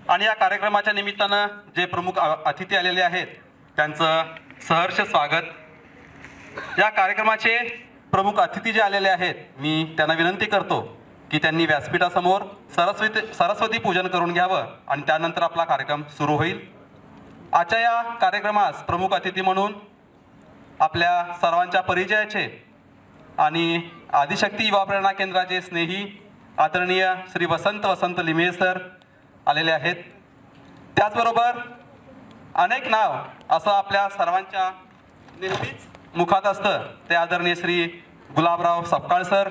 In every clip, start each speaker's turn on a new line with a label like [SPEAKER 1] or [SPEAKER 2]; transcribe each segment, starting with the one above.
[SPEAKER 1] आणि या कार्यक्रमाच्या निमित्तानं जे प्रमुख अतिथी आलेले आहेत त्यांचं सहर्ष स्वागत। या कार्यक्रमाचे प्रमुख अतिथी जे आलेले आहेत मी त्यांना विनंती करतो की त्यांनी व्यासपीठासमोर सरस्वती पूजन करून घ्यावं आणि त्यानंतर आपला कार्यक्रम सुरू होईल। आजच्या या कार्यक्रमास प्रमुख अतिथी म्हणून आपल्या सर्वांच्या परिचयाचे आणि आदिशक्ती युवा प्रेरणा केंद्राचे स्नेही आदरणीय श्री वसंत लिमये सर आलेले आहेत। त्याचबरोबर अनेक नाव असं आपल्या सर्वांच्या नेहमीच मुखात असतं ते आदरणीय श्री गुलाबराव सपकाळ सर।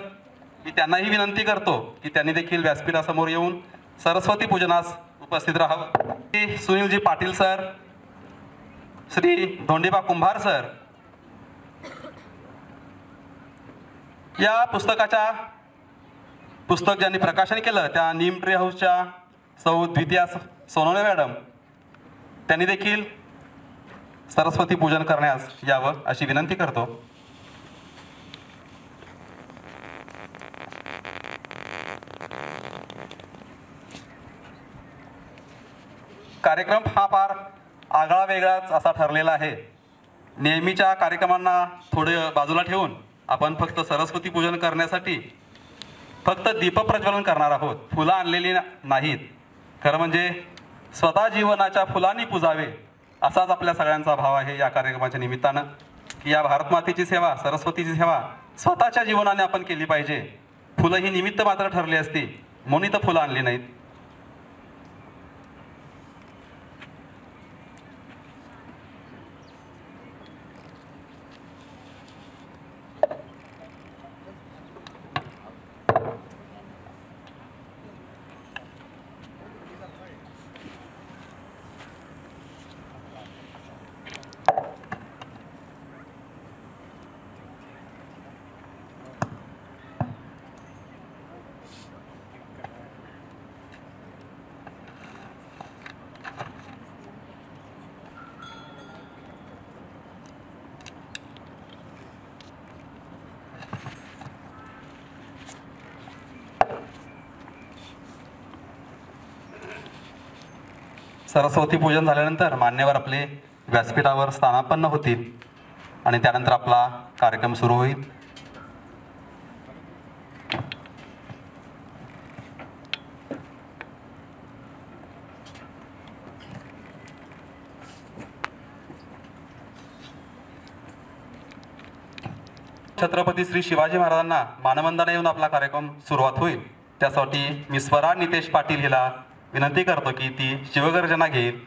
[SPEAKER 1] मी त्यांनाही विनंती करतो की त्यांनी देखील व्यासपीठासमोर येऊन सरस्वती पूजनास उपस्थित राहावं। सुनीलजी पाटील सर, श्री धोंडीबा कुंभार सर। या पुस्तक ज्यांनी प्रकाशन केलं त्या नीम ट्री हाऊसच्या सौ द्वितीया सोनवणे मॅडम, त्यांनी देखील सरस्वती पूजन करण्यास यावं अशी विनंती करतो। कार्यक्रम हा फार आगळा वेगळाच असा ठरलेला आहे। नेहमीच्या कार्यक्रमांना थोडे बाजूला ठेवून आपण फक्त सरस्वती पूजन करण्यासाठी फक्त दीपप्रज्वलन करणार आहोत, फुलं आणलेली नाहीत। खरं म्हणजे स्वतः जीवनाच्या फुलांनी पुजावे असाच आपल्या सगळ्यांचा भाव आहे या कार्यक्रमाच्या निमित्तानं की या भारत मातेची सेवा, सरस्वतीची सेवा स्वतःच्या जीवनाने आपण केली पाहिजे। फुलं ही निमित्त मात्र ठरली असती म्हणून तर फुलं आणली नाहीत। सरस्वती पूजन झाल्यानंतर मान्यवर आपले व्यासपीठावर स्थानापन्न होतील आणि त्यानंतर आपला कार्यक्रम सुरू होईल। छत्रपती श्री शिवाजी महाराजांना मानवंदना येऊन आपला कार्यक्रम सुरुवात होईल। त्यासाठी मी स्वरा नितेश पाटील हिला विनंती करतो की ती शिवगर्जना घेईल।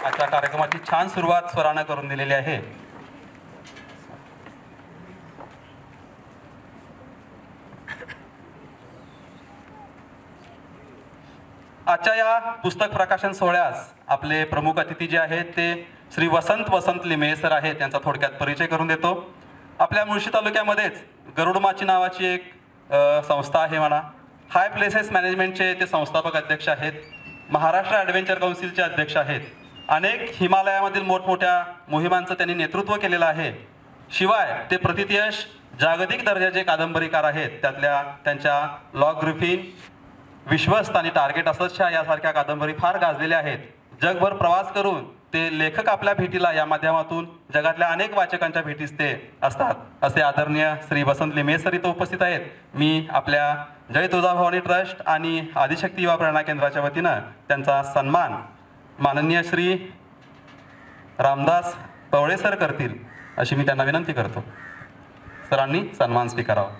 [SPEAKER 1] आजच्या कार्यक्रमाची छान सुरुवात स्वरानं करून दिलेली आहे। आजच्या या पुस्तक प्रकाशन सोहळ्यास आपले प्रमुख अतिथी जे आहेत ते श्री वसंत लिमये सर आहेत। त्यांचा थोडक्यात परिचय करून देतो। आपल्या मुळशी तालुक्यामध्येच गरुडमाची नावाची एक संस्था आहे म्हणा। हाय प्लेसेस मॅनेजमेंटचे ते संस्थापक अध्यक्ष आहेत। महाराष्ट्र ॲडव्हेंचर काउन्सिलचे अध्यक्ष आहेत। अनेक हिमालयामधील मोठमोठ्या मोहिमांचं त्यांनी नेतृत्व केलेलं आहे। शिवाय ते प्रतिथयश जागतिक दर्जाचे कादंबरीकार आहेत। त्यातल्या त्यांच्या लॉग ग्रिफिन, विश्वस्त आणि टार्गेट असोच्या यासारख्या कादंबरी फार गाजलेल्या आहेत, जगभर प्रवास करून ते लेखक आपल्या भेटीला या माध्यमातून जगातल्या अनेक वाचकांच्या भेटीस ते असतात असे आदरणीय श्री वसंत लिमये सर इथं उपस्थित आहेत. मी आपल्या जय तुळजाभवानी ट्रस्ट आणि आदिशक्ती युवा प्रेरणा केंद्राच्या वतीनं त्यांचा सन्मान माननीय श्री रामदास पवळे सर करतील अशी मी त्यांना विनंती करतो. सरांनी सन्मान स्वीकारावा.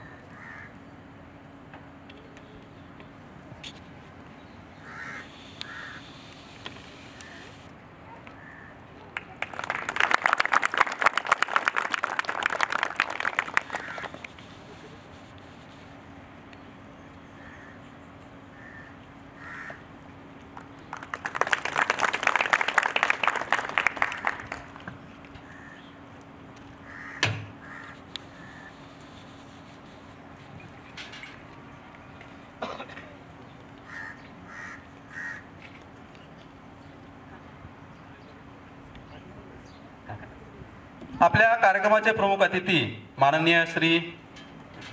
[SPEAKER 1] आपल्या कार्यक्रमाचे प्रमुख अतिथी माननीय श्री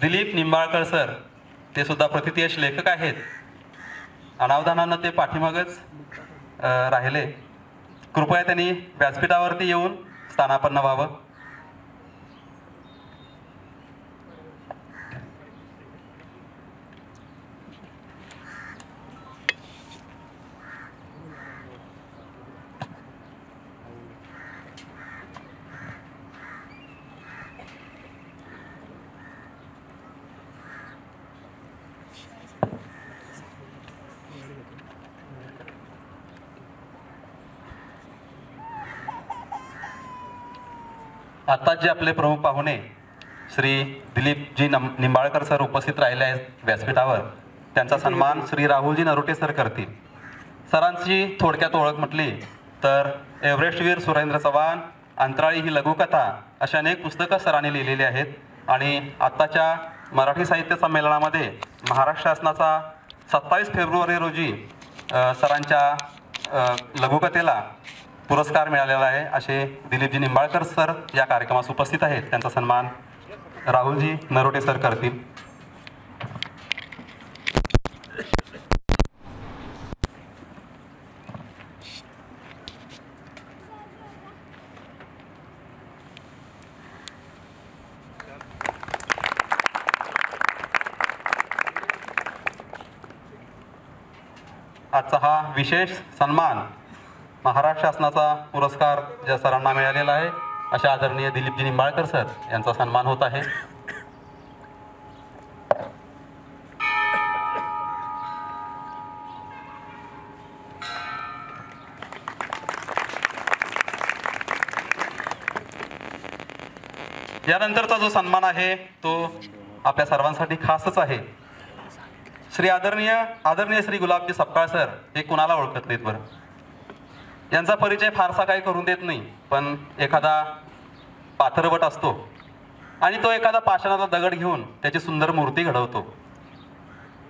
[SPEAKER 1] दिलीप निंबाळकर सर, ते सुद्धा प्रथितयश लेखक आहेत. अनावधानानं ते पाठीमागच राहिले. कृपया त्यांनी व्यासपीठावरती येऊन स्थानापन्न व्हावं. आता जे आपले प्रमुख पाहुणे श्री दिलीपजी निंबाळकर सर उपस्थित राहिले आहेत व्यासपीठावर, त्यांचा सन्मान श्री राहुलजी नरोटे सर करतील. सरांची थोडक्यात ओळख म्हटली तर एव्हरेस्टवीर सुरेंद्र चव्हाण, अंतराळी ही लघुकथा अशा अनेक पुस्तकं सरांनी लिहिलेली आहेत. आणि आत्ताच्या मराठी साहित्य संमेलनामध्ये महाराष्ट्र शासनाचा 27 फेब्रुवारी रोजी सरांच्या लघुकथेला पुरस्कार मिळालेला आहे. असे दिलीपजी निंबाळकर सर या कार्यक्रमास उपस्थित आहेत. त्यांचा सन्मान राहुलजी नरोटे सर करतील. आजचा हा विशेष सन्मान महाराष्ट्र शासनाचा पुरस्कार ज्या सरांना मिळालेला आहे अशा आदरणीय दिलीपजी निंबाळकर सर यांचा सन्मान होत आहे. यानंतरचा जो सन्मान आहे तो आपल्या सर्वांसाठी खासच आहे. आदरणीय श्री गुलाबजी सपकाळ सर हे कुणाला ओळखत नाहीत बरं. यांचा परिचय फारसा काही करून देत नाही, पण एखादा पाथरवट असतो आणि तो एखादा पाषाणाचा दगड घेऊन त्याची सुंदर मूर्ती घडवतो.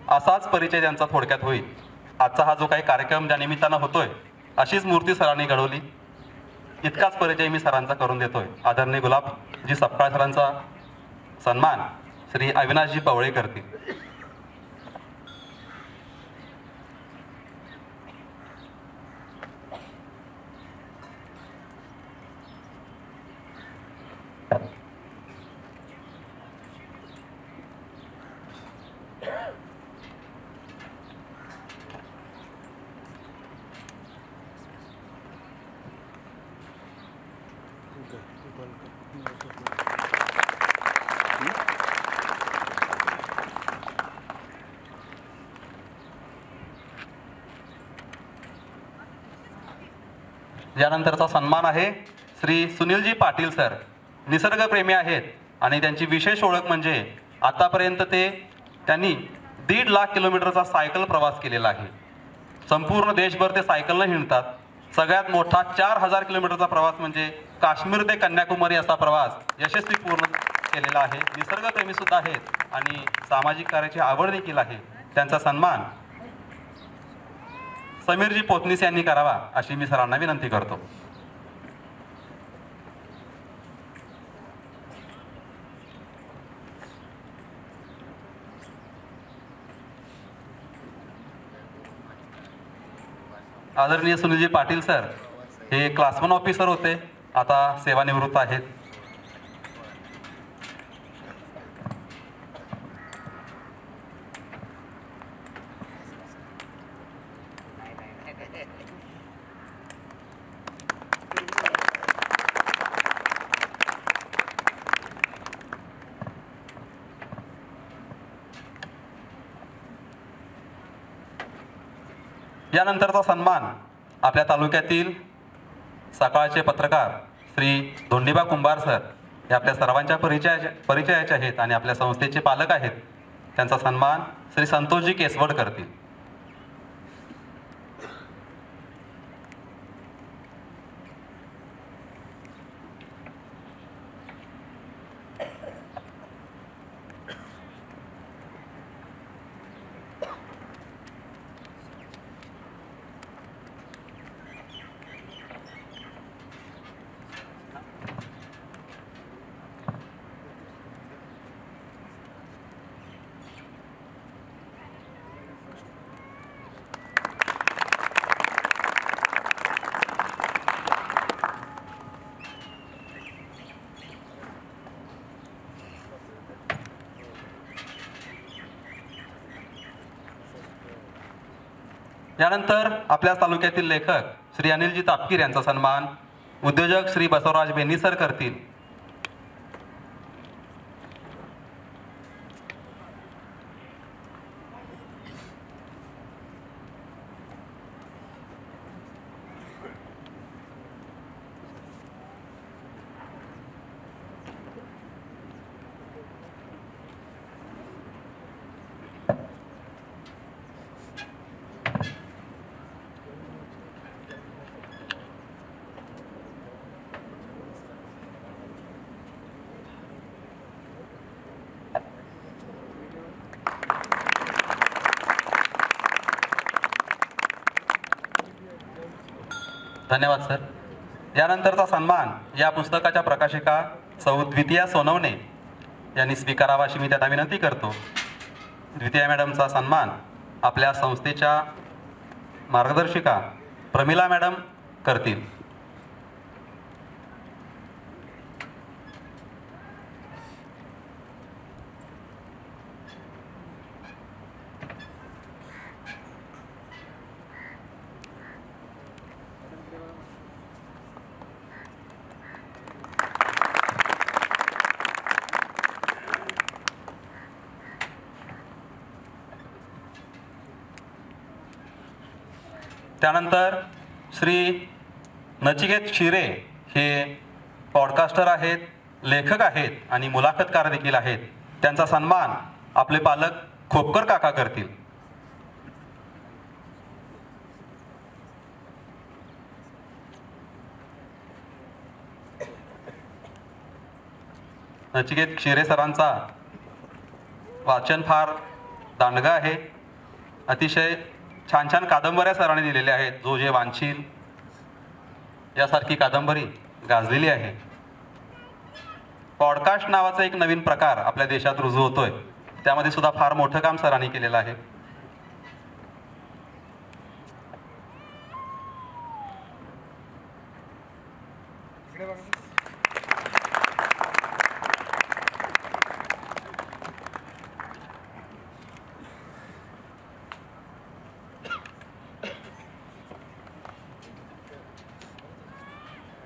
[SPEAKER 1] असाच परिचय त्यांचा थोडक्यात होईल. आजचा हा जो काही कार्यक्रम ज्या निमित्तानं होतोय अशीच मूर्ती सरांनी घडवली. इतकाच परिचय मी सरांचा करून देतोय. आदरणीय गुलाबजी सपकाळ सरांचा सन्मान श्री अविनाशजी पवळे करतील. यानंतरचा सन्मान आहे श्री सुनीलजी पाटील सर. निसर्गप्रेमी आहेत आणि त्यांची विशेष ओळख म्हणजे आतापर्यंत त्यांनी 1.5 लाख किलोमीटरचा सायकल प्रवास केलेला आहे. संपूर्ण देशभर ते सायकलनं हिंडतात. सगळ्यात मोठा 4000 किलोमीटरचा प्रवास म्हणजे काश्मीर ते कन्याकुमारी असा प्रवास यशस्वी पूर्ण केलेला आहे. निसर्गप्रेमी सुद्धा आहेत आणि सामाजिक कार्याची आवड देखील आहे. त्यांचा सन्मान समीरजी पोतनीस यांनी करावा अशी मी सरांना विनंती करतो. आदरणीय सुनीलजी पाटील सर हे क्लास 1 ऑफिसर होते, आता सेवानिवृत्त आहेत. यानंतरचा सन्मान आपल्या तालुक्यातील सकाळचे पत्रकार श्री धोंडीबा कुंभार सर हे आपल्या सर्वांच्या परिचयाचे आहेत आणि आपल्या संस्थेचे पालक आहेत. त्यांचा सन्मान श्री संतोषजी केसवड करतील. यानंतर आपल्या तालुक्यातील लेखक श्री अनिलजी तापकीर यांचा सन्मान उद्योजक श्री बसवराज बेन्नी सर करतील. धन्यवाद सर. यानंतरचा सन्मान या पुस्तकाच्या प्रकाशिका सौ द्वितीया सोनवणे यांनी स्वीकारावा अशी मी त्यांना विनंती करतो. द्वितीया मॅडमचा सन्मान आपल्या संस्थेच्या मार्गदर्शिका प्रमिला मॅडम करतील. त्यानंतर श्री नचिकेत शिरे हे पॉडकास्टर आहेत, लेखक आहेत आणि मुलाखतकार देखील आहेत. त्यांचा सन्मान आपले पालक खोपकर काका करतील. नचिकेत शिरे सरांचा वाचन फार दांडगा आहे. अतिशय छान छान कादंबऱ्या सरांनी दिलेल्या आहेत. जो जे वांछील यासारखी कादंबरी गाजलेली आहे. पॉडकास्ट नावाचा एक नवीन प्रकार आपल्या देशात रुजू होतोय, त्यामध्ये सुद्धा फार मोठं काम सरांनी केलेलं आहे.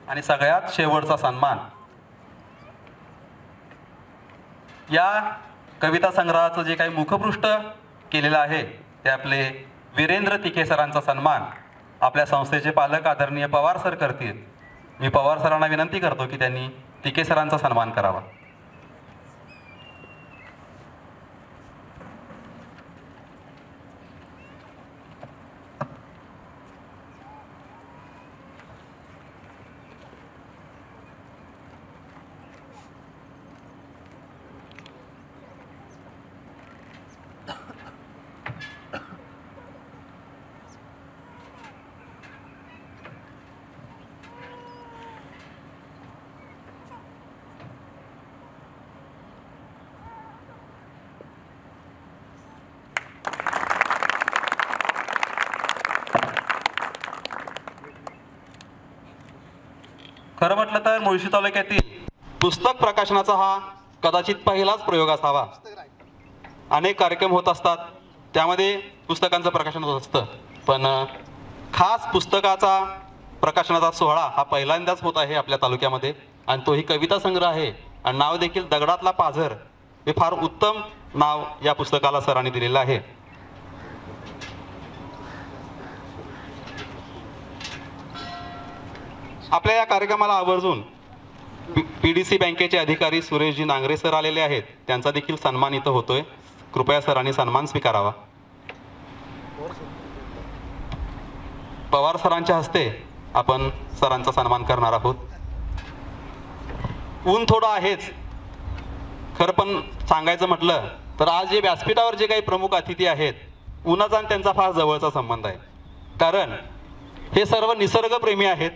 [SPEAKER 1] आणि सगळ्यात शेवटचा सन्मान या कविता संग्रहाचं जे काही मुखपृष्ठ केलेलं आहे ते आपले वीरेंद्र तिके सरांचा सन्मान आपल्या संस्थेचे पालक आदरणीय पवार सर करतील. मी पवार सरांना विनंती करतो की त्यांनी तिके सरांचा सन्मान करावा. खरं म्हटलं तर मुळशी तालुक्यातील पुस्तक प्रकाशनाचा हा कदाचित पहिलाच प्रयोग असावा. अनेक कार्यक्रम होत असतात, त्यामध्ये पुस्तकांचं प्रकाशन होत असतं, पण खास पुस्तकाचा प्रकाशनाचा सोहळा हा पहिल्यांदाच होत आहे आपल्या तालुक्यामध्ये. आणि तोही कविता संग्रह आहे आणि नाव देखील दगडातला पाझर. हे फार उत्तम नाव या पुस्तकाला सरांनी दिलेलं आहे. आपल्या या कार्यक्रमाला आवर्जून PDC बँकेचे अधिकारी सुरेशजी नांगरे सर आलेले आहेत. त्यांचा देखील सन्मान इथं होतोय. कृपया सरांनी सन्मान स्वीकारावा. पवार सरांच्या हस्ते आपण सरांचा सन्मान करणार आहोत. ऊन थोडं आहेच खरं, पण सांगायचं म्हटलं तर आज जे व्यासपीठावर जे काही प्रमुख अतिथी आहेत, उन्हाचा आणि त्यांचा फार जवळचा संबंध आहे. कारण हे सर्व निसर्गप्रेमी आहेत.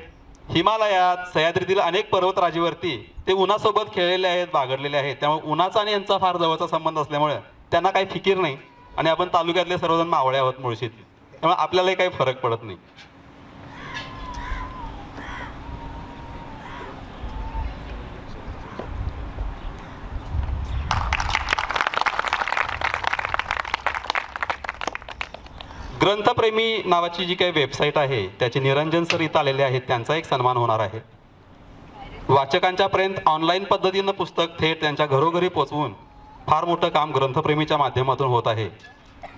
[SPEAKER 1] हिमालयात, सह्याद्रीतील अनेक पर्वतराजीवरती ते उन्हासोबत खेळलेले आहेत, बागडलेले आहेत. त्यामुळे उन्हाचा आणि यांचा फार जवळचा संबंध असल्यामुळे त्यांना काही फिकीर नाही. आणि आपण तालुक्यातले सर्वजण मावळे आहोत मुळशीत, त्यामुळे आपल्यालाही काही फरक पडत नाही. ग्रंथप्रेमी नावाची जी काही वेबसाईट आहे त्याचे निरंजन सर इथं आलेले आहेत. त्यांचा एक सन्मान होणार आहे. वाचकांच्या पर्यंत ऑनलाईन पद्धतीनं पुस्तक थेट त्यांच्या घरोघरी पोचवून फार मोठं काम ग्रंथप्रेमीच्या माध्यमातून होत आहे.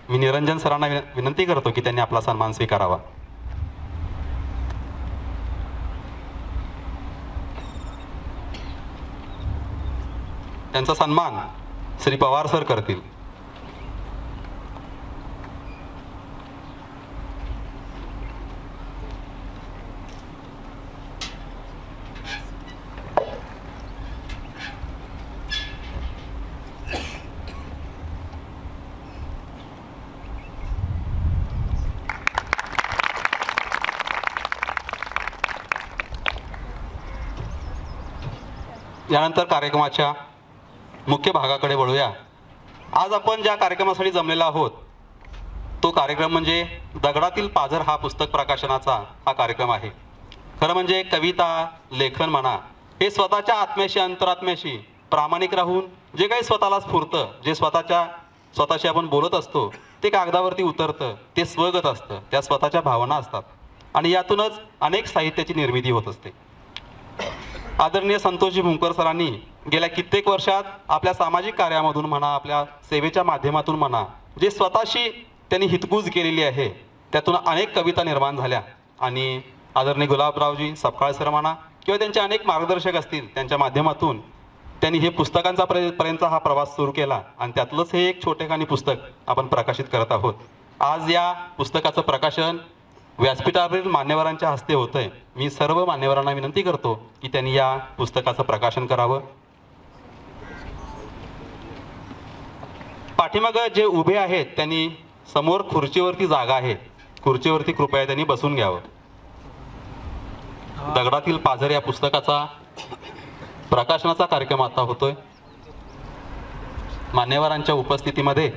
[SPEAKER 1] मी निरंजन सरांना विनंती करतो की त्यांनी आपला सन्मान स्वीकारावा. त्यांचा सन्मान श्री पवार सर करतील. यानंतर कार्यक्रमाच्या मुख्य भागाकडे वळूया. आज आपण ज्या कार्यक्रमासाठी जमलेला आहोत तो कार्यक्रम म्हणजे दगडातील पाझर हा पुस्तक प्रकाशनाचा हा कार्यक्रम आहे. खरं म्हणजे कविता, लेखन म्हणा, हे स्वतःच्या आत्म्याशी, अंतरात्म्याशी प्रामाणिक राहून जे काही स्वतःला स्फुरतं, जे स्वतःशी आपण बोलत असतो ते कागदावरती उतरतं, ते स्वगत असतं, त्या स्वतःच्या भावना असतात आणि यातूनच अनेक साहित्याची निर्मिती होत असते. आदरणीय संतोषजी भुमकर सरांनी गेल्या कित्येक वर्षात आपल्या सामाजिक कार्यामधून म्हणा, आपल्या सेवेच्या माध्यमातून म्हणा, जे स्वतःशी त्यांनी हितगुज केलेली आहे त्यातून अनेक कविता निर्माण झाल्या. आणि आदरणीय गुलाबरावजी सपकाळ सर म्हणा किंवा त्यांचे अनेक मार्गदर्शक असतील, त्यांच्या माध्यमातून त्यांनी हे पुस्तकांचा पर्यंतचा हा प्रवास सुरू केला आणि त्यातलंच हे एक छोटेखानी पुस्तक आपण प्रकाशित करत आहोत. आज या पुस्तकाचं प्रकाशन व्यासपीठावरील मान्यवरांच्या हस्ते होतंय. मी सर्व मान्यवरांना विनंती करतो की त्यांनी या पुस्तकाचं प्रकाशन करावं. पाठीमागं जे उभे आहेत त्यांनी समोर खुर्चीवरती जागा आहे, खुर्चीवरती कृपया त्यांनी बसून घ्यावं. दगडातील पाझर या पुस्तकाचा प्रकाशनाचा कार्यक्रम आता होतोय. मान्यवरांच्या उपस्थितीमध्ये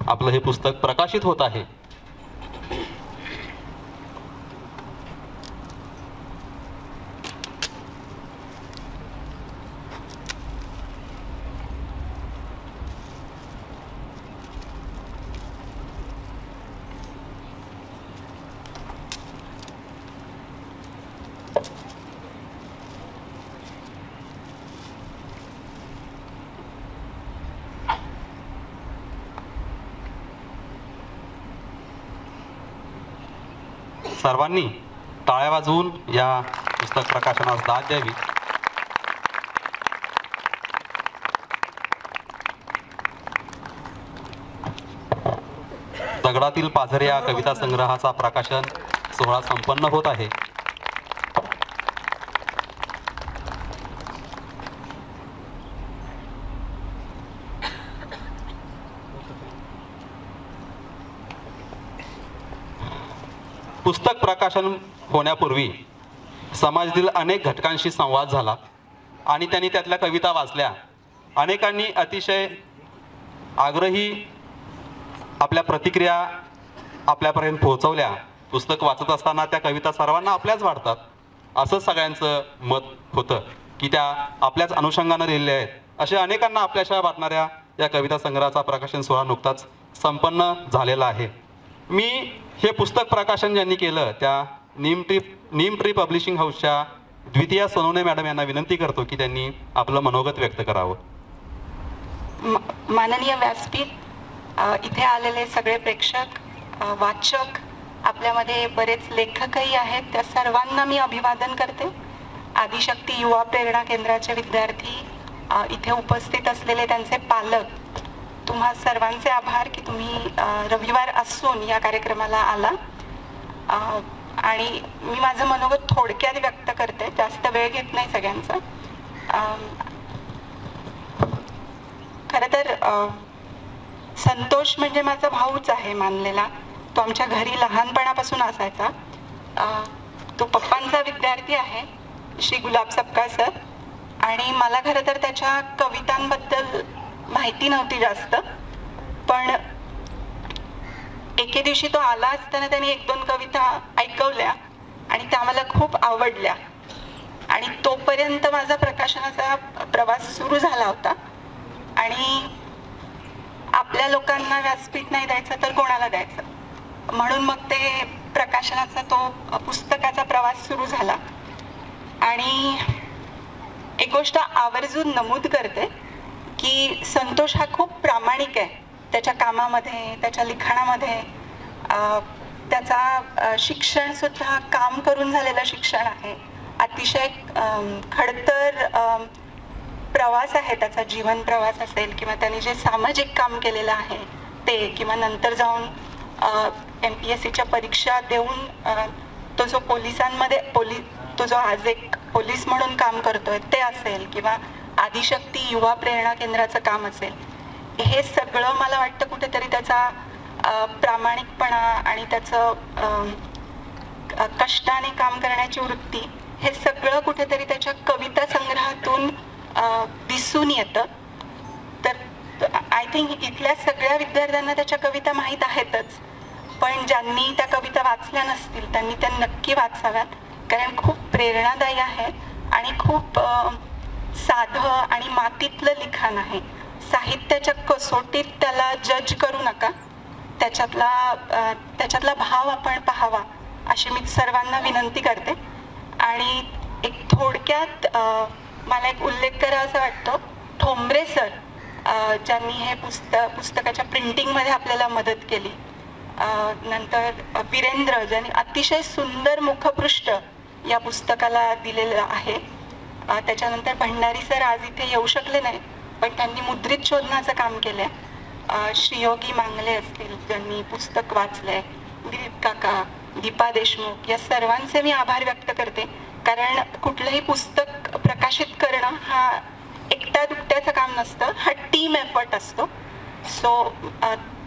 [SPEAKER 1] आपलं हे पुस्तक प्रकाशित होत आहे. सर्वांनी टाळ्या वाजवून या पुस्तक प्रकाशनास दाद द्यावी. दगडातील पाझर या कविता संग्रहाचा प्रकाशन सोहळा संपन्न होत आहे. पुस्तक प्रकाशन होण्यापूर्वी समाजातील अनेक घटकांशी संवाद झाला आणि त्यांनी त्यातल्या कविता वाचल्या. अनेकांनी अतिशय आग्रही आपल्या प्रतिक्रिया आपल्यापर्यंत पोहोचवल्या. पुस्तक वाचत असताना त्या कविता सर्वांना आपल्याच वाटतात. असं सगळ्यांचं मत होतं की त्या आपल्याच अनुषंगानं लिहिलेल्या आहेत. अशा अनेकांना आपल्याशा वाटणाऱ्या या कविता संग्रहाचा प्रकाशन सोहळा नुकताच संपन्न झालेला आहे. मी हे पुस्तक प्रकाशन ज्यांनी केलं त्या नीम ट्री पब्लिशिंग हाऊसच्या द्वितीय सोनवणे मॅडम यांना विनंती करतो की त्यांनी आपलं मनोगत व्यक्त करावं.
[SPEAKER 2] माननीय व्यासपीठ, इथे आलेले सगळे प्रेक्षक, वाचक, आपल्यामध्ये बरेच लेखकही आहेत, त्या सर्वांना मी अभिवादन करते. आदिशक्ती युवा प्रेरणा केंद्राचे विद्यार्थी, इथे उपस्थित असलेले त्यांचे पालक, तुम्हा सर्वांचे आभार की तुम्ही रविवार असून या कार्यक्रमाला आला. आणि मी माझं मनोगत थोडक्यात व्यक्त करते, जास्त वेळ घेत नाही सगळ्यांचा. खरं तर संतोष म्हणजे माझा भाऊच आहे मानलेला. तो आमच्या घरी लहानपणापासून असायचा. तो पप्पांचा विद्यार्थी आहे, श्री गुलाब सपकाळ सर. आणि मला खरं तर त्याच्या कवितांबद्दल माहिती नव्हती जास्त, पण एके दिवशी तो आला असताना त्याने 1-2 कविता ऐकवल्या आणि त्या मला खूप आवडल्या. आणि तोपर्यंत माझा प्रकाशनाचा प्रवास सुरू झाला होता. आणि आपल्या लोकांना व्यासपीठ नाही द्यायचं तर कोणाला द्यायचं, म्हणून मग ते प्रकाशनाचा तो पुस्तकाचा प्रवास सुरू झाला. आणि एक गोष्ट आवर्जून नमूद करते की संतोष हा खूप प्रामाणिक आहे त्याच्या कामामध्ये, त्याच्या लिखाणामध्ये. त्याचा शिक्षणसुद्धा काम करून झालेलं शिक्षण आहे. अतिशय खडतर प्रवास आहे त्याचा, जीवन प्रवास असेल किंवा त्यांनी जे सामाजिक काम केलेलं आहे ते, किंवा नंतर जाऊन MPSCच्या परीक्षा देऊन तो जो पोलिसांमध्ये तो जो आज एक पोलीस म्हणून काम करतोय ते असेल, किंवा आदिशक्ती युवा प्रेरणा केंद्राचं काम असेल, हे सगळं मला वाटतं कुठेतरी त्याचा प्रामाणिकपणा आणि त्याचं कष्टाने काम करण्याची वृत्ती, हे सगळं कुठेतरी त्याच्या कविता संग्रहातून दिसून येतं. तर आय थिंक इथल्या सगळ्या विद्यार्थ्यांना त्याच्या कविता माहीत आहेतच, पण ज्यांनी त्या कविता वाचल्या नसतील त्यांनी त्या नक्की वाचाव्यात, कारण खूप प्रेरणादायी आहे आणि खूप साधं आणि मातीतलं लिखाण आहे. साहित्याच्या कसोटीत त्याला जज करू नका, त्याच्यातला भाव आपण पाहावा अशी मी सर्वांना विनंती करते. आणि एक थोडक्यात मला एक उल्लेख करावा वाटतो, ठोंबरे सर ज्यांनी हे पुस्तकाच्या प्रिंटिंगमध्ये आपल्याला मदत केली. नंतर वीरेंद्र ज्यांनी अतिशय सुंदर मुखपृष्ठ या पुस्तकाला दिलेलं आहे. त्याच्यानंतर भंडारी सर आज इथे येऊ शकले नाही, पण त्यांनी मुद्रित शोधनाचं काम केलंय. श्रीयोगी मांगले असतील ज्यांनी पुस्तक वाचलंय, दिलीप काका, दीपा देशमुख, या सर्वांचे मी आभार व्यक्त करते. कारण कुठलंही पुस्तक प्रकाशित करणं हा एकट्या दुकट्याचं काम नसतं, हा टीम एफर्ट असतो. सो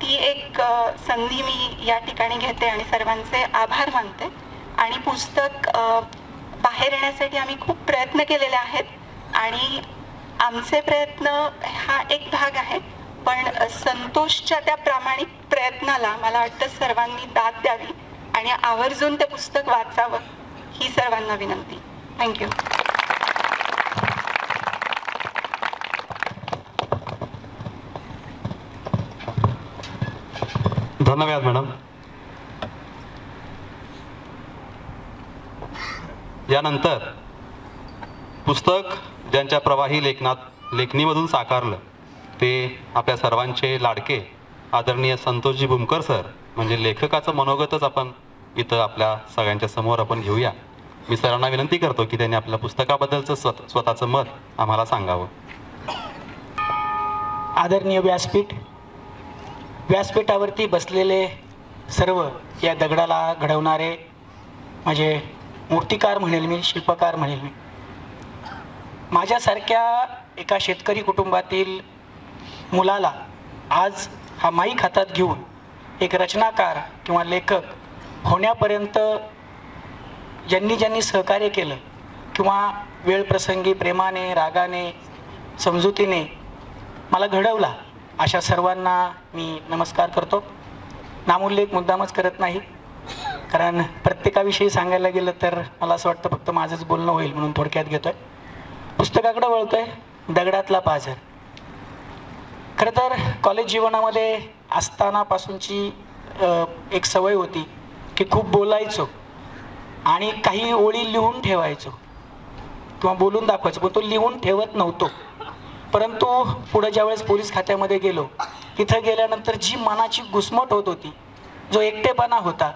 [SPEAKER 2] ती एक संधी मी या ठिकाणी घेते आणि सर्वांचे आभार मानते. आणि पुस्तक बाहेर येण्यासाठी आम्ही खूप प्रयत्न केलेले आहेत आणि आमचे प्रयत्न हा एक भाग आहे, पण संतोषच्या त्या प्रामाणिक प्रयत्नाला मला वाटतं सर्वांनी दाद द्यावी आणि आवर्जून ते पुस्तक वाचावं ही सर्वांना विनंती. थँक्यू.
[SPEAKER 1] धन्यवाद मॅडम. यानंतर पुस्तक ज्यांच्या प्रवाही लेखणीमधून साकारलं ते आपल्या सर्वांचे लाडके आदरणीय संतोषजी भूमकर सर, म्हणजे लेखकाचं मनोगतच आपण इथं आपल्या सगळ्यांच्या समोर आपण घेऊया. मी सरांना विनंती करतो की त्यांनी आपल्या पुस्तकाबद्दलचं स्वतःचं मत आम्हाला सांगावं.
[SPEAKER 3] आदरणीय व्यासपीठ, व्यासपीठावरती बसलेले सर्व या दगडाला घडवणारे म्हणजे मूर्तिकार म्हणेल मी, शिल्पकार म्हणेल मी. माझ्यासारख्या एका शेतकरी कुटुंबातील मुलाला आज हा माईक हातात घेऊन एक रचनाकार किंवा लेखक होण्यापर्यंत ज्यांनी सहकार्य केलं किंवा वेळप्रसंगी प्रेमाने, रागाने, समजुतीने मला घडवला, अशा सर्वांना मी नमस्कार करतो. नामोल्लेख मुद्दामच करत नाही. कारण प्रत्येकाविषयी सांगायला गेलं तर मला असं वाटतं फक्त माझंच बोलणं होईल, म्हणून थोडक्यात घेतोय. पुस्तकाकडे वळतोय. दगडातला पाझर. खरं तर कॉलेज जीवनामध्ये असतानापासूनची एक सवय होती की खूप बोलायचो आणि काही ओळी लिहून ठेवायचो किंवा बोलून दाखवायचो, पण तो लिहून ठेवत नव्हतो. परंतु पुढे ज्यावेळेस पोलीस खात्यामध्ये गेलो, तिथं गेल्यानंतर जी मनाची घुसमट होत होती, जो एकटेपणा होता,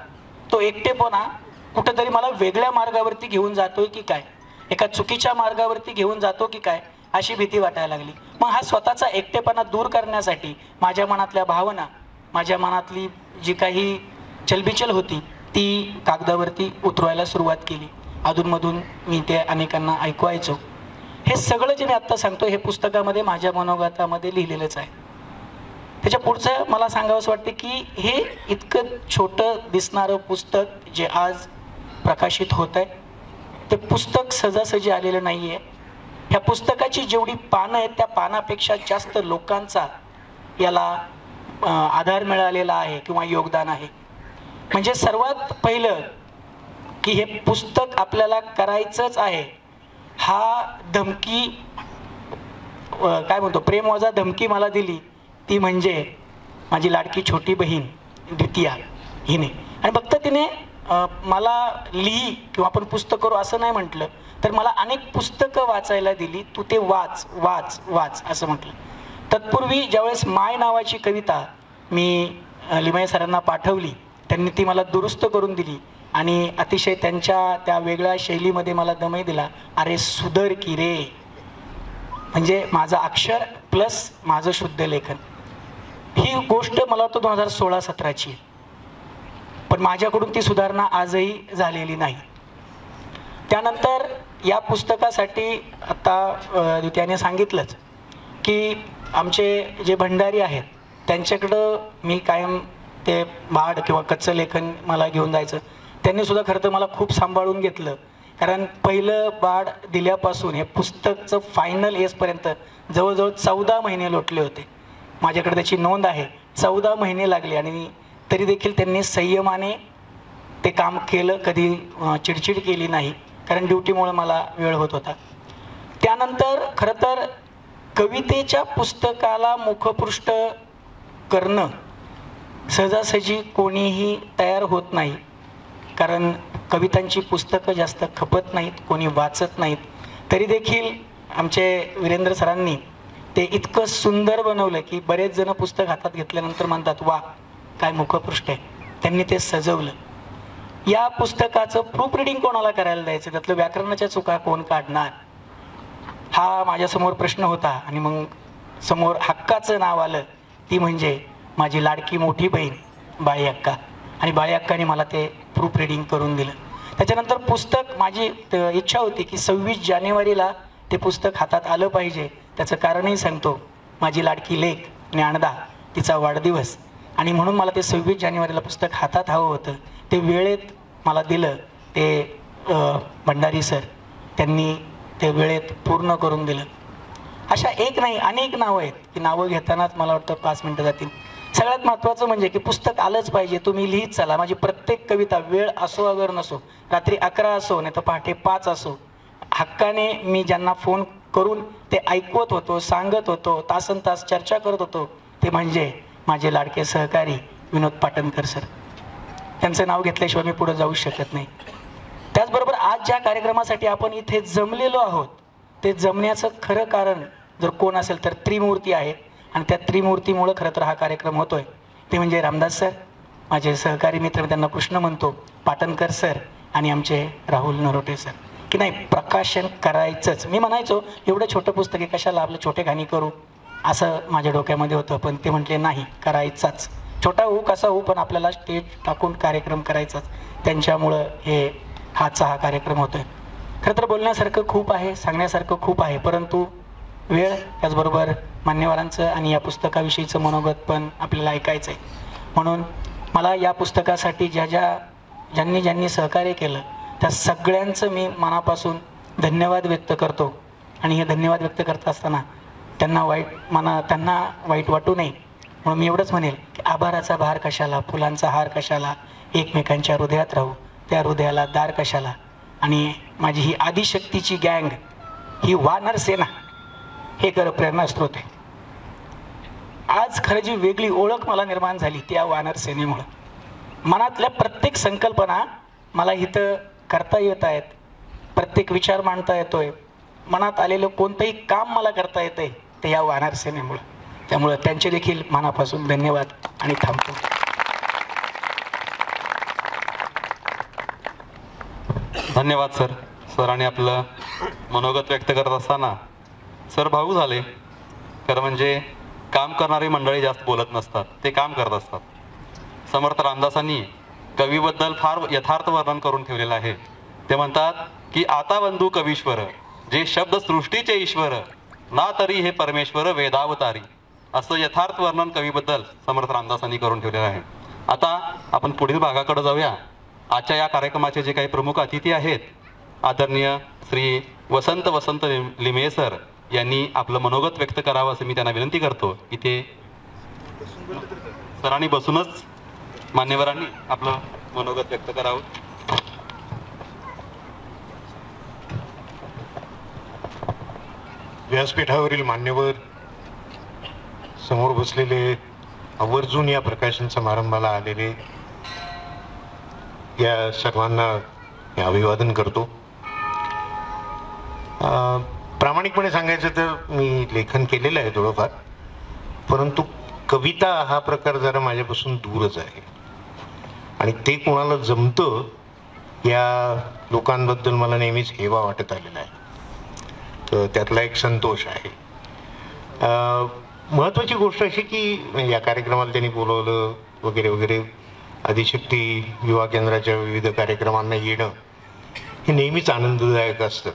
[SPEAKER 3] तो एकटेपणा कुठंतरी मला वेगळ्या मार्गावरती घेऊन जातोय की काय, एका चुकीच्या मार्गावरती घेऊन जातो की काय, अशी भीती वाटायला लागली. मग हा स्वतःचा एकटेपणा दूर करण्यासाठी माझ्या मनातल्या भावना, माझ्या मनातली जी काही चलबिचल होती ती कागदावरती उतरवायला सुरुवात केली. अधूनमधून मी ते अनेकांना ऐकवायचो. हे सगळं जे मी आत्ता सांगतो हे पुस्तकामध्ये माझ्या मनोगतामध्ये लिहिलेलंच आहे. त्याच्या पुढचं मला सांगावंसं वाटते की हे इतकं छोटं दिसणारं पुस्तक जे आज प्रकाशित होत आहे, ते पुस्तक सहजासहजी आलेलं नाही आहे. ह्या पुस्तकाची जेवढी पानं आहेत त्या पानापेक्षा जास्त लोकांचा याला आधार मिळालेला आहे किंवा योगदान आहे. म्हणजे सर्वात पहिलं की हे पुस्तक आपल्याला करायचंच आहे, हा धमकी काय म्हणतो, प्रेमवजा धमकी मला दिली ती म्हणजे माझी लाडकी छोटी बहीण द्वितीया हिने. आणि फक्त तिने मला लिही किंवा आपण पुस्तक करू असं नाही म्हटलं, तर मला अनेक पुस्तकं वाचायला दिली. तू ते वाच वाच वाच असं म्हटलं. तत्पूर्वी ज्यावेळेस माय नावाची कविता मी लिमये सरांना पाठवली, त्यांनी ती मला दुरुस्त करून दिली आणि अतिशय त्यांच्या त्या वेगळ्या शैलीमध्ये मला दमही दिला. अरे सुधर की रे, म्हणजे माझं अक्षर प्लस माझं शुद्ध लेखन. ही गोष्ट मला वाटतं 2016-17ची आहे, पण माझ्याकडून ती सुधारणा आजही झालेली नाही. त्यानंतर या पुस्तकासाठी आत्ता द्वितीयाने सांगितलंच की आमचे जे भंडारी आहेत त्यांच्याकडं मी कायम ते बाड किंवा कच्चं लेखन मला घेऊन जायचं. त्यांनी सुद्धा खरं तर मला खूप सांभाळून घेतलं, कारण पहिलं बाड दिल्यापासून हे पुस्तकचं फायनल येसपर्यंत जवळजवळ 14 महिने लोटले होते. माझ्याकडे त्याची नोंद आहे. 14 महिने लागले आणि तरी देखील त्यांनी संयमाने ते काम केलं, कधी चिडचिड केली नाही, कारण ड्युटीमुळे मला वेळ होत होता. त्यानंतर खरं तर कवितेच्या पुस्तकाला मुखपृष्ठ करणं सहजासहजी कोणीही तयार होत नाही, कारण कवितांची पुस्तकं जास्त खपत नाहीत, कोणी वाचत नाहीत. तरी देखील आमचे वीरेंद्र सरांनी ते इतकं सुंदर बनवलं की बरेच जण पुस्तक हातात घेतल्यानंतर म्हणतात वा काय मुखपृष्ठ आहे. त्यांनी ते सजवलं. या पुस्तकाचं प्रूफ रिडिंग कोणाला करायला द्यायचं, त्यातलं व्याकरणाच्या चुका कोण काढणार, हा माझ्यासमोर प्रश्न होता. आणि मग समोर हक्काचं नाव आलं, ती म्हणजे माझी लाडकी मोठी बहीण बाळी अक्का. आणि बाळी अक्काने मला ते प्रूफ रिडिंग करून दिलं. त्याच्यानंतर पुस्तक, माझी इच्छा होती की 26 जानेवारीला ते पुस्तक हातात आलं पाहिजे. त्याचं कारणही सांगतो. माझी लाडकी लेक ज्ञानदा, तिचा वाढदिवस, आणि म्हणून मला ते 26 जानेवारीला पुस्तक हातात हवं होतं. ते वेळेत मला दिलं ते भंडारी सर, त्यांनी ते वेळेत पूर्ण करून दिलं. अशा एक नाही अनेक नावं आहेत की नावं घेतानाच मला वाटतं 5 मिनटं जातील. सगळ्यात महत्त्वाचं म्हणजे की पुस्तक आलंच पाहिजे. तुम्ही लिहित चला. माझी प्रत्येक कविता वेळ असो अगर नसो, रात्री 11 असो नाही तर पहाटे 5 असो, हक्काने मी ज्यांना फोन करून ते ऐकवत होतो, सांगत होतो, तासन तास चर्चा करत होतो, ते म्हणजे माझे लाडके सहकारी विनोद पाटणकर सर. त्यांचं नाव घेतल्याशिवाय मी पुढे जाऊ शकत नाही. त्याचबरोबर आज ज्या कार्यक्रमासाठी आपण इथे जमलेलो आहोत, ते जमण्याचं खरं कारण जर कोण असेल तर त्रिमूर्ती आहे. आणि त्या त्रिमूर्तीमुळं खरं तर हा कार्यक्रम होतोय. ते म्हणजे रामदास सर, माझे सहकारी मित्र, त्यांना कृष्ण म्हणतो, पाटणकर सर आणि आमचे राहुल नरोटे सर. की नाही, प्रकाशन करायचंच. मी म्हणायचो एवढं छोटं पुस्तक आहे, कशाला आपलं छोटे खाणी करू, असं माझ्या डोक्यामध्ये होतं. पण ते म्हटले नाही, करायचाच. छोटा होऊ कसा होऊ, पण आपल्याला स्टेज टाकून कार्यक्रम करायचाच. त्यांच्यामुळं हा कार्यक्रम होतोय. खरं तर बोलण्यासारखं खूप आहे, सांगण्यासारखं खूप आहे, परंतु वेळ, त्याचबरोबर मान्यवरांचं आणि या पुस्तकाविषयीचं मनोगत पण आपल्याला ऐकायचं आहे. म्हणून मला या पुस्तकासाठी ज्यांनी सहकार्य केलं त्या सगळ्यांचं मी मनापासून धन्यवाद व्यक्त करतो. आणि हे धन्यवाद व्यक्त करत असताना त्यांना वाईट वाटू नये, म्हणून मी एवढंच म्हणेल की आभाराचा भार कशाला, फुलांचा हार कशाला, एकमेकांच्या हृदयात राहू, त्या हृदयाला दार कशाला. आणि माझी ही आदिशक्तीची गँग, ही वानर सेना, हे खरं प्रेरणास्त्रोत आहे. आज खरं जी वेगळी ओळख मला निर्माण झाली त्या वानर सेनेमुळं. मनातल्या प्रत्येक संकल्पना मला इथं करता येत आहेत, प्रत्येक विचार मांडता येतोय, मनात आलेलं कोणतंही काम मला करता येतंय ते या वानर सेनेमुळं. त्यामुळं त्यांचे देखील मनापासून धन्यवाद आणि थांबतो.
[SPEAKER 1] धन्यवाद सर. सरांनी आपलं मनोगत व्यक्त करत असताना सर भाऊ झाले. खरं म्हणजे काम करणारी मंडळी जास्त बोलत नसतात, ते काम करत असतात. समर्थ रामदासांनी कवीबद्दल फार यथार्थ वर्णन करून ठेवलेलं आहे. ते म्हणतात की आता बंधू कवीश्वर, जे शब्द सृष्टीचे ईश्वर, ना तरी हे परमेश्वर वेदावतारी. असं यथार्थ वर्णन कवीबद्दल समर्थ रामदासांनी करून ठेवलेलं आहे. आता आपण पुढील भागाकडे जाऊया. आजच्या या कार्यक्रमाचे जे काही प्रमुख अतिथी आहेत, आदरणीय श्री वसंत लिमये सर यांनी आपलं मनोगत व्यक्त करावं असं मी त्यांना विनंती करतो. इथे सरांनी बसूनच मान्यवरांनी आपलं मनोगत व्यक्त करावं.
[SPEAKER 4] व्यासपीठावरील मान्यवर, समोर बसलेले, आवर्जून या प्रकाशन समारंभाला आलेले या सर्वांना मी अभिवादन करतो. प्रामाणिकपणे सांगायचं तर मी लेखन केलेलं आहे थोडंफार, परंतु कविता हा प्रकार जरा माझ्यापासून दूरच आहे. आणि ते कोणाला जमतं या लोकांबद्दल मला नेहमीच हेवा वाटत आलेला आहे. तर त्यातला एक संतोष आहे. महत्त्वाची गोष्ट अशी की या कार्यक्रमाला त्यांनी बोलवलं वगैरे वगैरे, आदिशक्ती युवा केंद्राच्या विविध कार्यक्रमांना येणं हे नेहमीच आनंददायक असतं.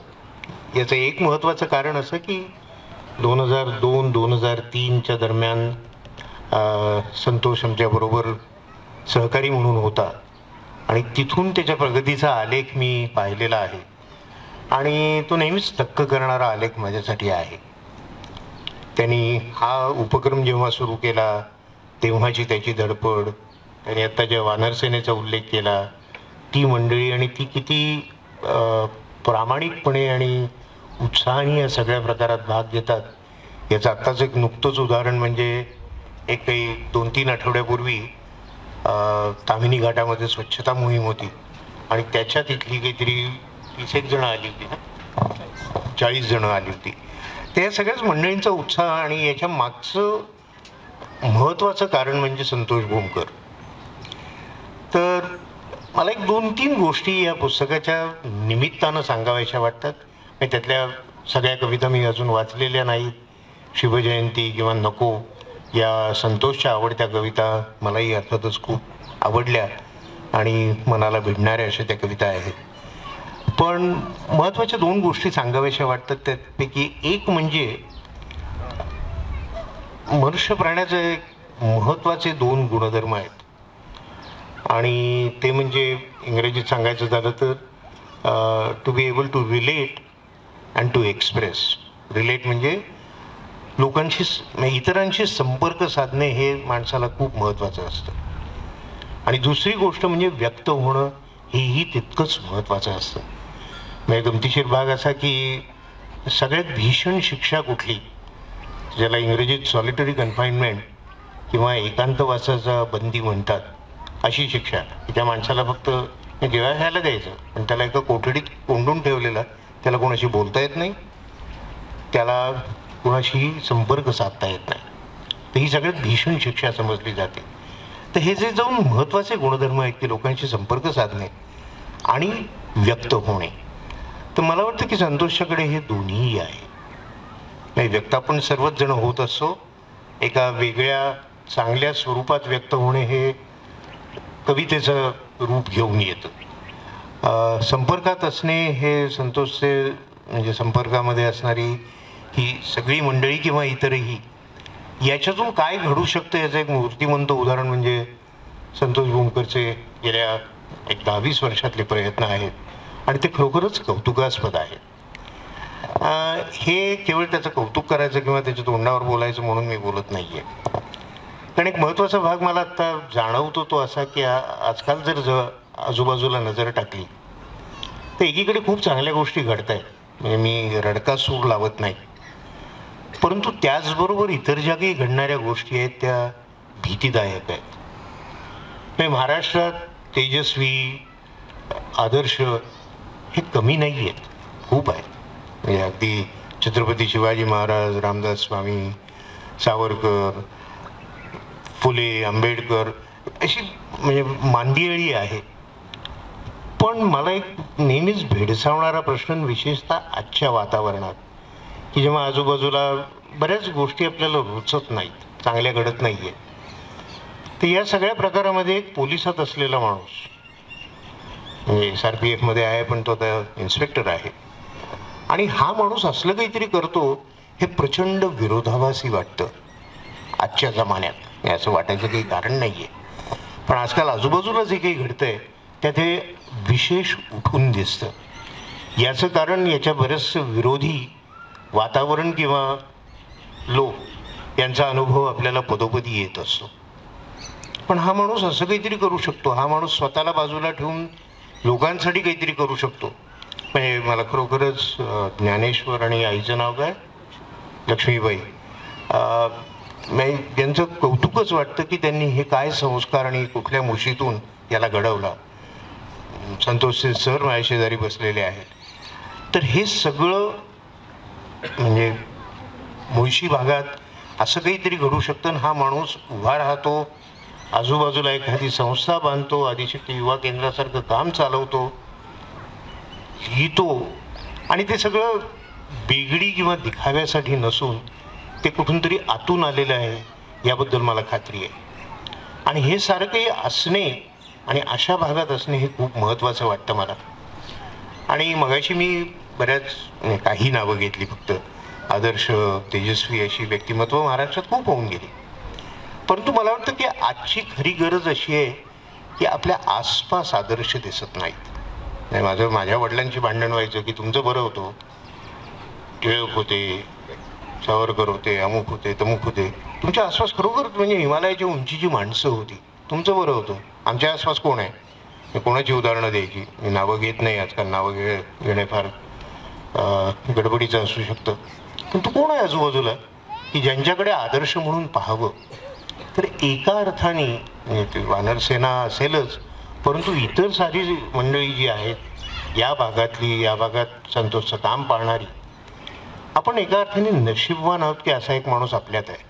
[SPEAKER 4] याचं एक महत्त्वाचं कारण असं की 2002-2003च्या दरम्यान संतोष आमच्याबरोबर सहकारी म्हणून होता आणि तिथून त्याच्या प्रगतीचा आलेख मी पाहिलेला आहे आणि तो नेहमीच थक्क करणारा आलेख माझ्यासाठी आहे. त्यांनी हा उपक्रम जेव्हा सुरू केला तेव्हाची त्याची धडपड, त्यांनी आत्ता ज्या वानर सेनेचा उल्लेख केला, ती मंडळी आणि ती किती प्रामाणिकपणे आणि उत्साहाने या सगळ्या प्रकारात भाग घेतात याचं आत्ताच एक नुकतंच उदाहरण म्हणजे एक काही 2-3 आठवड्यापूर्वी ताम्हिणी घाटामध्ये स्वच्छता मोहीम होती आणि त्याच्यात इथली काहीतरी 30 जणं आली होती ना, 40 जणं आली होती. त्या सगळ्याच मंडळींचा उत्साह आणि याच्या मागचं महत्त्वाचं कारण म्हणजे संतोष भूमकर. तर मला एक 2-3 गोष्टी या पुस्तकाच्या निमित्तानं सांगाव्याशा वाटतात. त्यातल्या सगळ्या कविता मी अजून वाचलेल्या नाहीत. शिवजयंती किंवा नको या संतोषच्या आवडत्या कविता मलाही अर्थातच खूप आवडल्या आणि मनाला भिडणाऱ्या अशा त्या कविता आहेत. पण महत्त्वाच्या 2 गोष्टी सांगाव्याशा वाटतात. त्यापैकी एक म्हणजे मनुष्य प्राण्याचे एक महत्त्वाचे 2 गुणधर्म आहेत आणि ते म्हणजे इंग्रजीत सांगायचं झालं तर to be able to relate and to express. Relate म्हणजे लोकांशी इतरांशी संपर्क साधणे हे माणसाला खूप महत्त्वाचं असतं आणि दुसरी गोष्ट म्हणजे व्यक्त होणं हेही तितकंच महत्त्वाचं असतं. म्हणजे गमतीशीर भाग असा की सगळ्यात भीषण शिक्षा कुठली, ज्याला इंग्रजीत सॉलिटरी कन्फाइनमेंट किंवा एकांतवासाचा बंदी म्हणतात, अशी शिक्षा की त्या माणसाला फक्त जेवायला द्यायचं पण त्याला एका कोठडीत कोंडून ठेवलेला, त्याला कोणाशी बोलता येत नाही, त्याला कोणाशीही संपर्क साधता येत नाही. तर ही सगळ्यात भीषण शिक्षा समजली जाते. तर हे जे जाऊन महत्त्वाचे गुणधर्म आहेत की लोकांशी संपर्क साधणे आणि व्यक्त होणे, तर मला वाटतं की संतोषाकडे हे दोन्हीही आहे. नाही, व्यक्त आपण सर्वच जण होत असतो, एका वेगळ्या चांगल्या स्वरूपात व्यक्त होणे हे कवितेचं रूप घेऊन येतं. संपर्कात असणे हे संतोषचे म्हणजे संपर्कामध्ये असणारी ही सगळी मंडळी किंवा इतरही याच्यातून काय घडू शकतं याचं एक मूर्तिमंत उदाहरण म्हणजे संतोष भूमकरचे गेल्या एक 10-20 वर्षातले प्रयत्न आहेत आणि ते खरोखरच कौतुकास्पद आहेत. हे केवळ त्याचं कौतुक करायचं किंवा त्याच्या तोंडावर बोलायचं म्हणून मी बोलत नाही आहे. कारण एक महत्त्वाचा भाग मला आत्ता जाणवतो तो असा की आजकाल जर आजूबाजूला नजर टाकली तर एकीकडे खूप चांगल्या गोष्टी घडत आहेत, म्हणजे मी रडका सूर लावत नाही, परंतु त्याचबरोबर इतर ज्या काही घडणाऱ्या गोष्टी आहेत त्या भीतीदायक आहेत. म्हणजे महाराष्ट्रात तेजस्वी आदर्श हे कमी नाही आहेत, खूप आहेत. म्हणजे अगदी छत्रपती शिवाजी महाराज, रामदास स्वामी, सावरकर, फुले, आंबेडकर अशी म्हणजे मांदियाळी आहे. पण मला एक नेहमीच भेडसावणारा प्रश्न विशेषतः आजच्या वातावरणात की जेव्हा आजूबाजूला बऱ्याच गोष्टी आपल्याला रुचत नाहीत, चांगल्या घडत नाही आहेत, तर या सगळ्या प्रकारामध्ये एक पोलिसात असलेला माणूस, म्हणजे SRPFमध्ये आहे पण तो आता इन्स्पेक्टर आहे, आणि हा माणूस असलं काहीतरी करतो हे प्रचंड विरोधाभासी वाटतं आजच्या जमान्यात. असं वाटायचं काही कारण नाही आहे, पण आजकाल आजूबाजूला जे काही घडतं आहे त्यात हे विशेष उठून दिसतं. याचं कारण याच्या बरेचसे विरोधी वातावरण किंवा लोक यांचा अनुभव आपल्याला पदोपदी येत असतो. पण हा माणूस असं काहीतरी करू शकतो, हा माणूस स्वतःला बाजूला ठेवून लोकांसाठी काहीतरी करू शकतो. म्हणजे मला खरोखरच ज्ञानेश्वर आणि आईचं नाव काय, लक्ष्मीबाई, त्यांचं कौतुकच वाटतं की त्यांनी हे काय संस्कार आणि कुठल्या मुशीतून याला घडवला. संतोषचे सर माझ्या शेजारी बसलेले आहेत. तर हे सगळं म्हणजे मुळशी भागात असं काहीतरी घडू शकतं. हा माणूस उभा राहतो, आजूबाजूला एखादी संस्था बांधतो, आदिशक्ती युवा केंद्रासारखं काम चालवतो, लिहितो, आणि ते सगळं बेगडी किंवा दिखाव्यासाठी नसून ते कुठून तरी आतून आलेलं आहे याबद्दल मला खात्री आहे. आणि हे सारं काही असणे आणि अशा भागात असणे हे खूप महत्त्वाचं वाटतं मला. आणि मगाशी मी बऱ्याच काही नावं घेतली, फक्त आदर्श, तेजस्वी अशी व्यक्तिमत्व महाराष्ट्रात खूप होऊन गेली. परंतु मला वाटतं की आजची खरी गरज अशी आहे की आपल्या आसपास आदर्श दिसत नाहीत. माझ्या वडिलांची भांडण व्हायचं की तुमचं बरं होतं, टिळक होते, सावरकर होते, अमुक होते, तमुक होते, तुमच्या आसपास खरोखर म्हणजे हिमालयाच्या उंचीची माणसं होती, तुमचं बरं होतं. आमच्या आसपास कोण आहे, मी कोणाची उदाहरणं द्यायची, मी नावं घेत नाही, आजकाल नावं घेणे फार गडबडीचं असू शकतं. पण तू कोण आहे आजूबाजूला की ज्यांच्याकडे आदर्श म्हणून पाहावं. तर एका अर्थाने वानरसेना असेलच, परंतु इतर सारी मंडळी जी आहेत या भागातली, या भागात संतोषचं काम पाहणारी, आपण एका अर्थाने नशीबवान आहोत की असा एक माणूस आपल्यात आहे.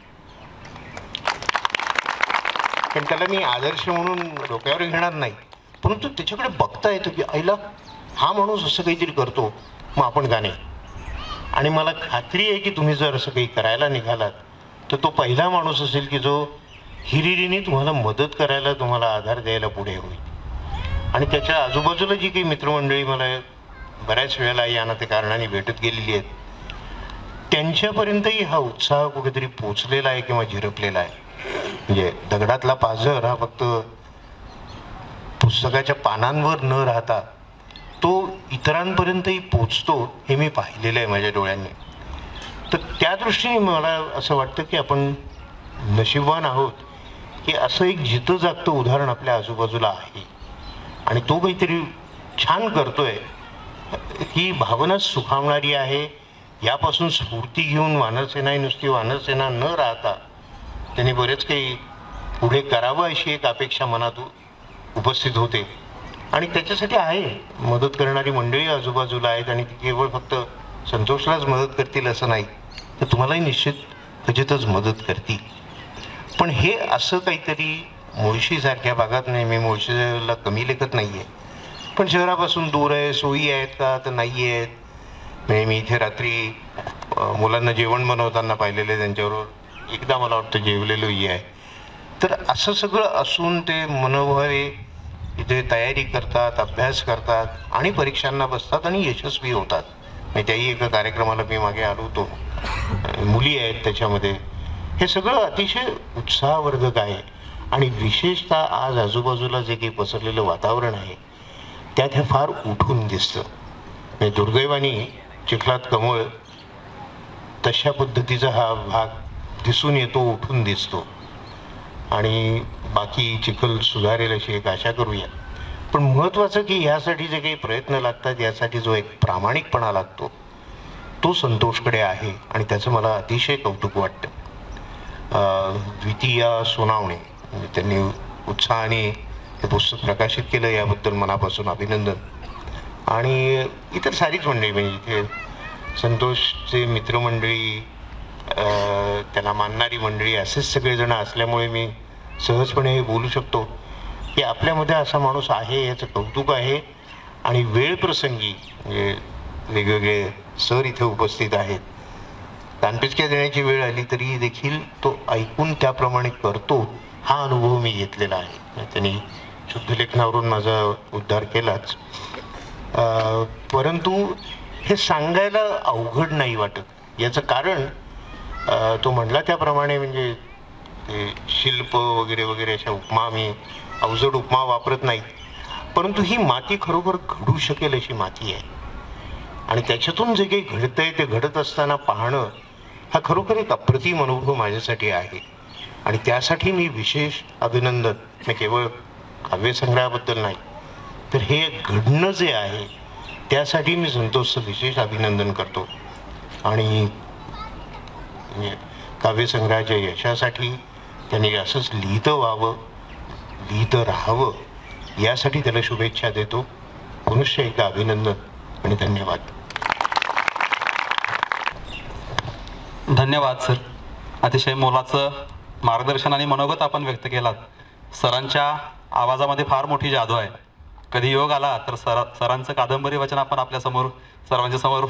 [SPEAKER 4] पण त्याला मी आदर्श म्हणून डोक्यावर घेणार नाही, परंतु त्याच्याकडे बघता येतं की आईला हा माणूस असं काहीतरी करतो, मग आपण का नाही. आणि मला खात्री आहे की तुम्ही जर असं काही करायला निघालात तर तो पहिला माणूस असेल की जो हिरिरीने तुम्हाला मदत करायला, तुम्हाला आधार द्यायला पुढे होईल. आणि त्याच्या आजूबाजूला जी काही मित्रमंडळी मला बऱ्याच वेळेला या ना ते कारणाने भेटत गेलेली आहेत, त्यांच्यापर्यंतही हा उत्साह कुठेतरी पोचलेला आहे किंवा झिरपलेला आहे. म्हणजे दगडातला पाझर हा फक्त पुस्तकाच्या पानांवर न राहता तो इतरांपर्यंतही पोचतो, हे मी पाहिलेलं आहे माझ्या डोळ्यांनी. तर त्या दृष्टीने मला असं वाटतं की आपण नशीबवान आहोत की असं एक जितं जागतं उदाहरण आपल्या आजूबाजूला आहे आणि तो काहीतरी छान करतोय. ही भावना सुखावणारी आहे. यापासून स्फूर्ती घेऊन वानरसेना ही नुसती वानरसेना न राहता त्यांनी बरेच काही पुढे करावं अशी एक अपेक्षा मनात उपस्थित होते. आणि त्याच्यासाठी आहे मदत करणारी मंडळी आजूबाजूला आहेत आणि ती केवळ फक्त संतोषलाच मदत करतील असं नाही, तर तुम्हालाही निश्चित खचितच मदत करतील. पण हे असं काहीतरी मुळशीसारख्या भागात नाही, मी मुळशीला कमी लेखत नाही आहे, पण शहरापासून दूर आहे, सोयी आहेत का तर नाही आहेत. म्हणजे मी इथे रात्री मुलांना जेवण बनवताना पाहिलेलं, त्यांच्याबरोबर एकदा मला वाटतं जेवलेलोही आहे. तर असं सगळं असून ते मनोभावे इथे तयारी करतात, अभ्यास करतात आणि परीक्षांना बसतात आणि यशस्वी होतात. म्हणजे त्याही एका कार्यक्रमाला मी मागे आलो होतो, मुली आहेत त्याच्यामध्ये. हे सगळं अतिशय उत्साहवर्धक आहे आणि विशेषतः आज आजूबाजूला जे काही पसरलेलं वातावरण आहे त्यात हे फार उठून दिसतं. म्हणजे दुर्दैवाने चिखलात कमळ तशा पद्धतीचा हा भाग दिसून येतो, उठून दिसतो. आणि बाकी चिखल सुधारेल अशी एक आशा करूया. पण महत्त्वाचं की ह्यासाठी जे काही प्रयत्न लागतात यासाठी जो एक प्रामाणिकपणा लागतो तो संतोषकडे आहे आणि त्याचं मला अतिशय कौतुक वाटतं. द्वितीया सोनावणे म्हणजे त्यांनी उत्साहाने हे पुस्तक प्रकाशित केलं याबद्दल मनापासून अभिनंदन. आणि इतर सारीच मंडळी म्हणजे इथे संतोषचे मित्रमंडळी, त्याला मानणारी मंडळी असेच सगळेजण असल्यामुळे मी सहजपणे हे बोलू शकतो की आपल्यामध्ये असा माणूस आहे याचं कौतुक आहे. आणि वेळ प्रसंगी म्हणजे वेगवेगळे सर इथे उपस्थित आहेत, कानपिचक्या देण्याची वेळ आली तरी देखील तो ऐकून त्याप्रमाणे करतो हा अनुभव मी घेतलेला आहे. त्यांनी शुद्धलेखनावरून माझा उद्धार केलाच, परंतु हे सांगायला अवघड नाही वाटत. याचं कारण तो म्हणला त्याप्रमाणे म्हणजे ते शिल्प वगैरे वगैरे अशा उपमा, मी अवजड उपमा वापरत नाही, परंतु ही माती खरोखर घडू शकेल अशी माती आहे. आणि त्याच्यातून जे काही घडतंय ते घडत असताना पाहणं हा खरोखर एक अप्रतिम अनुभव माझ्यासाठी आहे. आणि त्यासाठी मी विशेष अभिनंदन, मी केवळ काव्यसंग्रहाबद्दल नाही तर हे घडणं जे आहे त्यासाठी मी संतोषचं विशेष अभिनंदन करतो. आणि काव्यसंग्रहाच्या यशासाठी त्यांनी असंच लिहितं व्हावं, लिहितं राहावं यासाठी त्याला शुभेच्छा देतो. पुनश्च एकदा अभिनंदन आणि धन्यवाद.
[SPEAKER 1] धन्यवाद सर. अतिशय मोलाचं मार्गदर्शन आणि मनोगत आपण व्यक्त केलात. सरांच्या आवाजामध्ये फार मोठी जादू आहे. कधी योग आला तर सरांचं कादंबरी वाचन आपण आपल्यासमोर सर्वांच्या समोर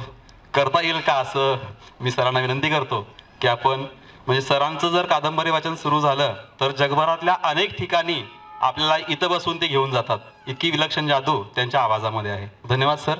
[SPEAKER 1] करता येईल का असं मी सरांना विनंती करतो की आपण म्हणजे सरांचं जर कादंबरी वाचन सुरू झालं तर जगभरातल्या अनेक ठिकाणी आपल्याला इथं बसून ते घेऊन जातात. इतकी विलक्षण जादू त्यांच्या आवाजामध्ये आहे. धन्यवाद सर.